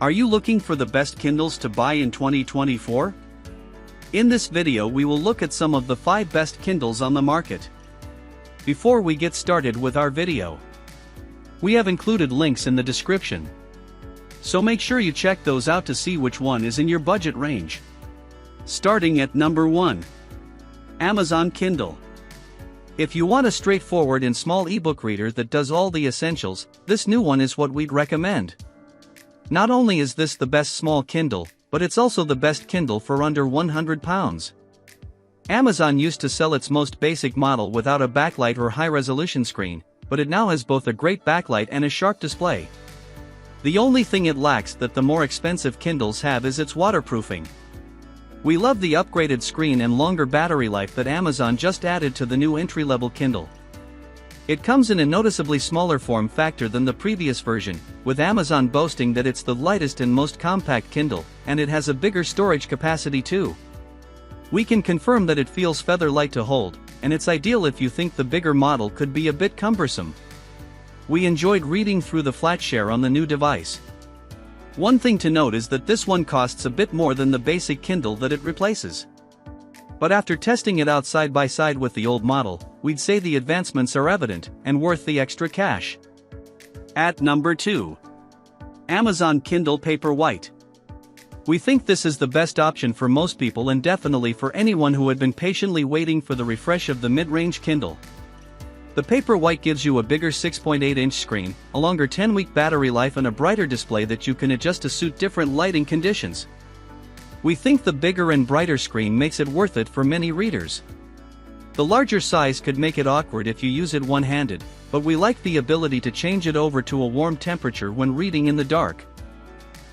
Are you looking for the best Kindles to buy in 2024? In this video we will look at some of the 5 best Kindles on the market. Before we get started with our video, we have included links in the description, so make sure you check those out to see which one is in your budget range. Starting at number 1. Amazon Kindle. If you want a straightforward and small ebook reader that does all the essentials, this new one is what we'd recommend. Not only is this the best small Kindle, but it's also the best Kindle for under £100. Amazon used to sell its most basic model without a backlight or high-resolution screen, but it now has both a great backlight and a sharp display. The only thing it lacks that the more expensive Kindles have is its waterproofing. We love the upgraded screen and longer battery life that Amazon just added to the new entry-level Kindle. It comes in a noticeably smaller form factor than the previous version, with Amazon boasting that it's the lightest and most compact Kindle, and it has a bigger storage capacity too. We can confirm that it feels feather light to hold, and it's ideal if you think the bigger model could be a bit cumbersome. We enjoyed reading through the FlatShare on the new device. One thing to note is that this one costs a bit more than the basic Kindle that it replaces. But after testing it out side by side with the old model, we'd say the advancements are evident and worth the extra cash. At number 2. Amazon Kindle Paperwhite. We think this is the best option for most people and definitely for anyone who had been patiently waiting for the refresh of the mid-range Kindle. The Paperwhite gives you a bigger 6.8-inch screen, a longer 10-week battery life and a brighter display that you can adjust to suit different lighting conditions. We think the bigger and brighter screen makes it worth it for many readers. The larger size could make it awkward if you use it one-handed, but we like the ability to change it over to a warm temperature when reading in the dark.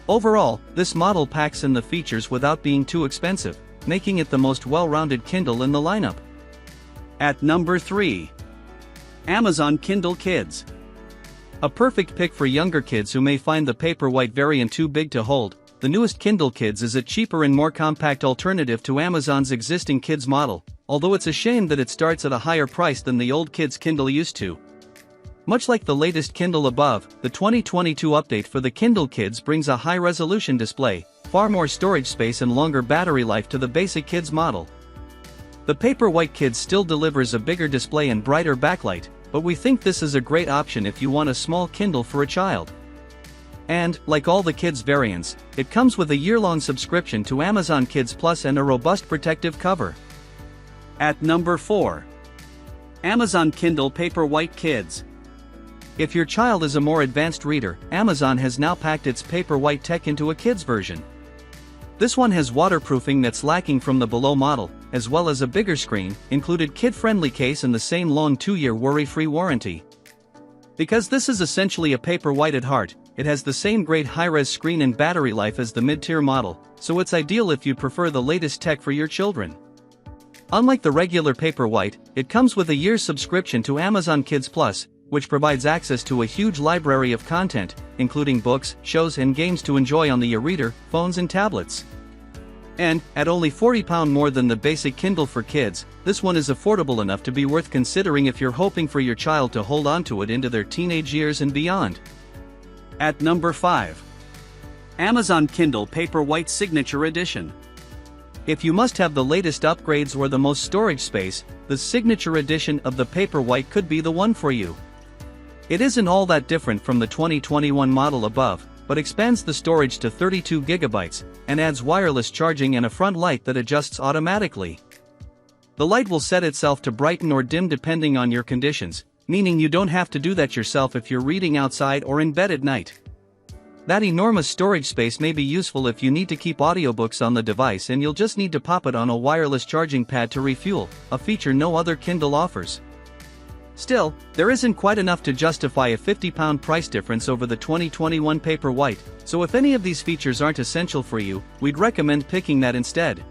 Overall, this model packs in the features without being too expensive, making it the most well-rounded Kindle in the lineup. At number 3. Amazon Kindle Kids. A perfect pick for younger kids who may find the Paperwhite variant too big to hold. The newest Kindle Kids is a cheaper and more compact alternative to Amazon's existing Kids model, although it's a shame that it starts at a higher price than the old Kids Kindle used to. Much like the latest Kindle above, the 2022 update for the Kindle Kids brings a high-resolution display, far more storage space and longer battery life to the basic Kids model. The Paperwhite Kids still delivers a bigger display and brighter backlight, but we think this is a great option if you want a small Kindle for a child. And, like all the Kids variants, it comes with a year-long subscription to Amazon Kids Plus and a robust protective cover. At number 4. Amazon Kindle Paperwhite Kids. If your child is a more advanced reader, Amazon has now packed its Paperwhite tech into a kids version. This one has waterproofing that's lacking from the below model, as well as a bigger screen, included kid-friendly case and the same long 2-year worry-free warranty. Because this is essentially a Paperwhite at heart, it has the same great high-res screen and battery life as the mid-tier model, so it's ideal if you prefer the latest tech for your children. Unlike the regular Paperwhite, it comes with a year's subscription to Amazon Kids Plus, which provides access to a huge library of content, including books, shows and games to enjoy on the e-reader, phones and tablets. And, at only £40 more than the basic Kindle for kids, this one is affordable enough to be worth considering if you're hoping for your child to hold on to it into their teenage years and beyond. At number 5. Amazon Kindle Paperwhite Signature Edition. If you must have the latest upgrades or the most storage space, the Signature Edition of the Paperwhite could be the one for you. It isn't all that different from the 2021 model above, but expands the storage to 32 GB, and adds wireless charging and a front light that adjusts automatically. The light will set itself to brighten or dim depending on your conditions, meaning you don't have to do that yourself if you're reading outside or in bed at night. That enormous storage space may be useful if you need to keep audiobooks on the device and you'll just need to pop it on a wireless charging pad to refuel, a feature no other Kindle offers. Still, there isn't quite enough to justify a £50 price difference over the 2021 Paperwhite, so if any of these features aren't essential for you, we'd recommend picking that instead.